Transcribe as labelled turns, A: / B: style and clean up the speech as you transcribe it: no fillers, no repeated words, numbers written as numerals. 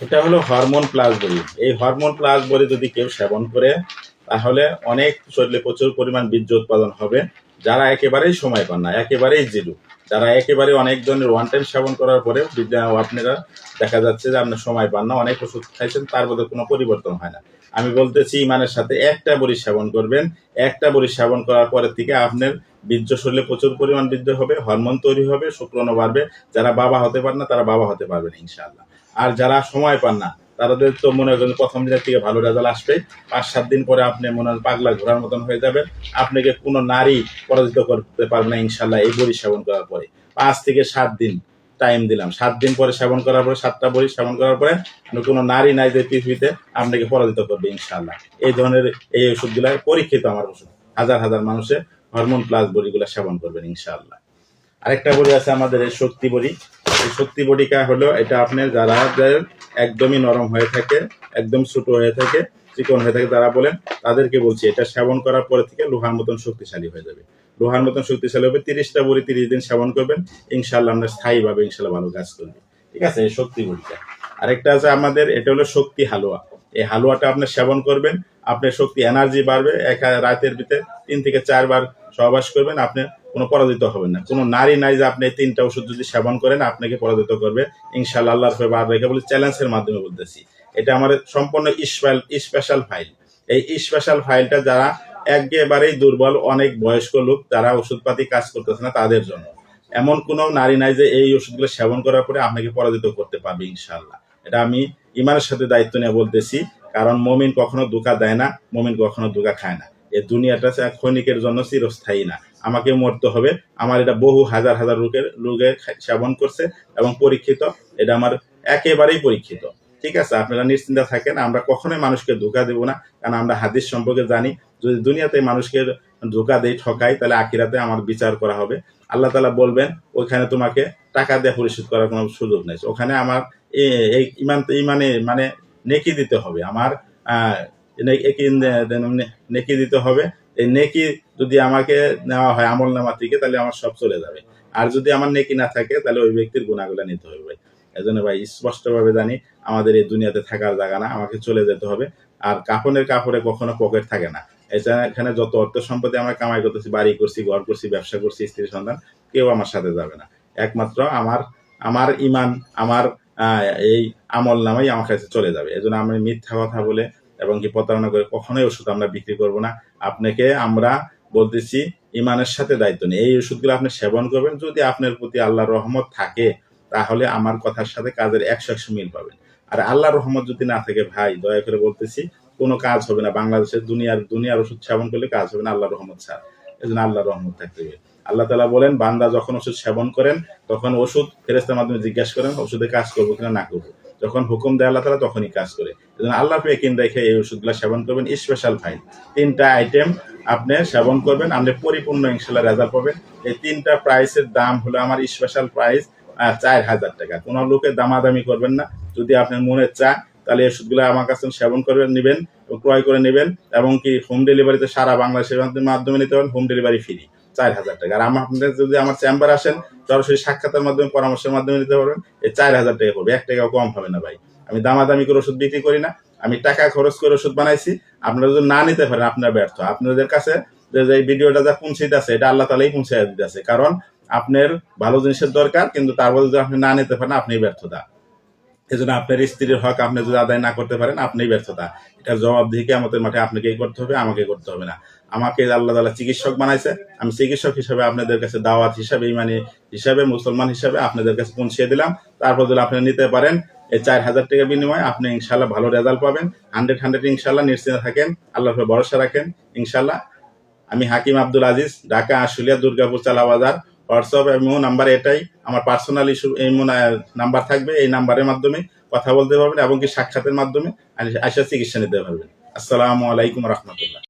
A: এটা হলো hormone plus বড়ি। এই হরমোন প্লাস বড়ি যদি কেউ সেবন করে তাহলে অনেক শরীরে প্রচুর পরিমাণ বীর্য উৎপাদন হবে। যারা একেবারেই সময় পান না, একেবারেই জিরো, যারা একেবারে অনেক ধরনের ওয়ান টাইম সেবন করার পরে আপনারা দেখা যাচ্ছে যে আপনার সময় পান না, অনেক ওষুধ খাইছেন, তার মধ্যে কোনো পরিবর্তন হয় না। আমি বলতেছি ইমানের সাথে একটা বড়ি সেবন করবেন, একটা বড়ি সেবন করার পরের থেকে আপনার বীর্য শরীরে প্রচুর পরিমাণ বীর্য হবে, হরমোন তৈরি হবে, শুক্রাণু বাড়বে। যারা বাবা হতে পারে না তারা বাবা হতে পারবেন ইনশাআল্লাহ। আর যারা সময় পান না তাদের তো মনে করেন প্রথম দিনের থেকে ভালো রেজাল্ট আসবে, 5-7 দিন পরে আপনি মনে হয় পাগলা ঘোরার মতন হয়ে যাবেন। আপনাকে কোনো নারী পরাজিত করতে পারবে না ইনশাল্লাহ এই বড়ি সেবন করার পরে। 5 থেকে 7 দিন টাইম দিলাম, 7 দিন পরে সেবন করার পরে, 7টা বড়ি সেবন করার পরে কোনো নারী নাই যে পৃথিবীতে আপনাকে পরাজিত করবে ইনশাল্লাহ। এই ধরনের এই ওষুধগুলা পরীক্ষিত আমার ওষুধ, হাজার হাজার মানুষে হরমোন প্লাস বড়িগুলা সেবন করবেন ইনশাল্লাহ। আরেকটা বড়ি আছে আমাদের এই শক্তি বড়ি। এই শক্তি বড়িটা হলো এটা আপনার যারা একদমই নরম হয়ে থাকে, একদম ছোট হয়ে থাকে, চিকন হয়ে থাকে, যারা বলেন তাদেরকে বলছি এটা সেবন করার পরে থেকে লোহার মতন শক্তিশালী হয়ে যাবে। লোহার মতন শক্তিশালী হবে। 30টা বড়ি 30 দিন সেবন করবেন, ইনশাল্লাহ আপনার স্থায়ীভাবে ইনশাল্লাহ ভালো কাজ করবে। ঠিক আছে, এই শক্তি বড়িটা। আরেকটা আছে আমাদের, এটা হলো শক্তি হালুয়া। এই হালুয়াটা আপনি সেবন করবেন, আপনার শক্তি এনার্জি বাড়বে। রাতের ভিতরে 3 থেকে 4 বার সহবাস করবেন, আপনি কোনো পরাজিত হবেন না। কোনো নারী নাই যে আপনি 3টা ওষুধ যদি সেবন করেন আপনাকে পরাজিত করবে ইনশাআল্লাহ। আল্লাহর বার রেখে বলি, চ্যালেঞ্জের মাধ্যমে বলতেছি। এটা আমার সম্পূর্ণ স্পেশাল ফাইল। এই স্পেশাল ফাইলটা যারা একেবারেই দুর্বল, অনেক বয়স্ক লোক, যারা ওষুধপাতি কাজ করতেছে না তাদের জন্য। এমন কোনো নারী নাই যে এই ওষুধগুলো সেবন করার পরে আপনাকে পরাজিত করতে পারবে ইনশাআল্লাহ। এটা আমি ইমানের সাথে দায়িত্ব নিয়ে বলতেছি, কারণ মুমিন কখনো ধোঁকা দেয় না, মুমিন কখনো ধোঁকা খায় না। এই দুনিয়াটা ক্ষণিকের জন্য চিরস্থায়ী না, আমাকে মরতে হবে। আমার এটা বহু হাজার হাজার রোগে সেবন করছে এবং পরীক্ষিত, এটা আমার একেবারেই পরীক্ষিত। ঠিক আছে, আপনারা নিশ্চিন্তে থাকেন, আমরা কখনোই মানুষকে ধোঁকা দেব না, কারণ আমরা হাদিস সম্পর্কে জানি। যদি দুনিয়াতে মানুষকে ধোঁকা দেই, ঠকাই, তাহলে আখিরাতে আমার বিচার করা হবে। আল্লাহ তাআলা বলবেন ওইখানে তোমাকে টাকা দিয়ে পরিশোধ করার কোনো সুযোগ নেই। ওখানে আমার এই ইমানে মানে নেকি দিতে হবে, আমার নেকি দিতে হবে। এই নেকি যদি আমাকে নেওয়া হয় আমল নামা থেকে, তাহলে আমার সব চলে যাবে। আর যদি আমার নেকি না থাকে তাহলে ওই ব্যক্তির গুণাগুলা নিতে হবে ভাই। এজন্য ভাই স্পষ্টভাবে জানি আমাদের এই দুনিয়াতে থাকার জায়গা না, আমাকে চলে যেতে হবে। আর কাপড়ে কখনো পকেট থাকে না। এখানে যত অর্থ সম্পত্তি আমরা কামাই করতেছি, বাড়ি করছি, ঘর করছি, ব্যবসা করছি, স্ত্রী সন্তান, কেউ আমার সাথে যাবে না। একমাত্র আমার ইমান, আমার এই আমল নামাই আমার কাছে চলে যাবে। এজন্য আমি মিথ্যা কথা বলে এবং কি প্রতারণা করে কখনোই ওষুধ আমরা বিক্রি করব না। আপনাকে আমরা বলতেছি ইমানের সাথে দায়িত্ব নিয়ে এই ওষুধগুলো আপনি সেবন করবেন। যদি আপনার প্রতি আল্লাহর রহমত থাকে তাহলে আমার কথার সাথে কাজের 100 মিল পাবেন। আর আল্লাহর রহমত যদি না থাকে ভাই, দয়া করে বলতেছি কোনো কাজ হবে না। বাংলাদেশের দুনিয়ার ওষুধ সেবন করলে কাজ হবে না আল্লাহর রহমত ছাড়া। এজন্য আল্লাহর রহমত থাকতে হবে। আল্লাহ তাআলা বলেন, বান্দা যখন ওষুধ সেবন করেন তখন ওষুধ ফেরেশতার মাধ্যমে জিজ্ঞাসা করেন ওষুধে কাজ করবো কিনা না করবো। যখন হুকুম দেয় আল্লাহ তাআলা তখনই কাজ করে। এজন্য আল্লাহর ইয়াকিন রেখে এই ওষুধগুলো সেবন করবেন। স্পেশাল ফাইল 3টা আইটেম আপনি সেবন করবেন, আপনি পরিপূর্ণ ইনশাআল্লাহ রেজাল্ট পাবেন। এই 3টা প্রাইসের দাম হলো আমার স্পেশাল প্রাইস 4000 টাকা। কোনো লোকে দামাদামি করবেন না। যদি আপনার মনে চায় তাহলে এই ওষুধগুলো আমার কাছে সেবন করে নেবেন, ক্রয় করে নেবেন, এবং কি হোম ডেলিভারিতে সারা বাংলাদেশের মাধ্যমে নিতে পারেন, হোম ডেলিভারি ফ্রি 4000 টাকা। আর আপনাদের যদি আমার চেম্বার আসেন সরাসরি সাক্ষাতের মাধ্যমে, পরামর্শের মাধ্যমে নিতে পারবেন, এই 4000 টাকা পড়বে, 1 টাকাও কম হবে না ভাই। আমি দামাদামি করে ওষুধ বিক্রি করি না, আমি টাকা খরচ করে ওষুধ বানাইছি। আপনারা যদি না নিতে পারেন আপনার ব্যর্থ। আপনাদের কাছে যে ভিডিওটা যা পৌঁছাইতেছে এটা আল্লাহ তাআলাই পৌঁছাই দিতেছে, কারণ আপনার ভালো জিনিসের দরকার, কিন্তু তার বদলে যদি আপনি না নিতে পারেন আপনি ব্যর্থতা। এজন্য আপনার স্ত্রীর হক আপনি যদি আদায় না করতে পারেন আপনি ব্যর্থতা। এটার জবাবদিহি কিয়ামতের মাঠে আপনাকেই করতে হবে, আমাকে করতে হবে না। আমাকে আল্লাহ তাআলা চিকিৎসক বানাইছে, আমি চিকিৎসক হিসেবে আপনাদের কাছে দাওয়াত হিসাবে, ইমানি হিসাবে, মুসলমান হিসাবে আপনাদের কাছে পৌঁছে দিলাম। তারপর যদি আপনি নিতে পারেন এই 4000 টাকার বিনিময়ে আপনি ইনশাআল্লাহ ভালো রেজাল্ট পাবেন। 100 ইনশাআল্লাহ। নিশ্চিন্তে থাকেন, আল্লাহর উপর ভরসা রাখেন ইনশাআল্লাহ। আমি Hakim Abdul Aziz, Dhaka, Ashulia, Durgapur, Chalabazar. WhatsApp imo number এটাই, আমার পার্সোনাল ইমো নাম্বার থাকবে। এই নাম্বারের মাধ্যমে কথা বলতে পারবেন এবং কি সাক্ষাতের মাধ্যমে চিকিৎসা নিতে পারবেন। আসসালামু আলাইকুম রহমতুল্লাহ।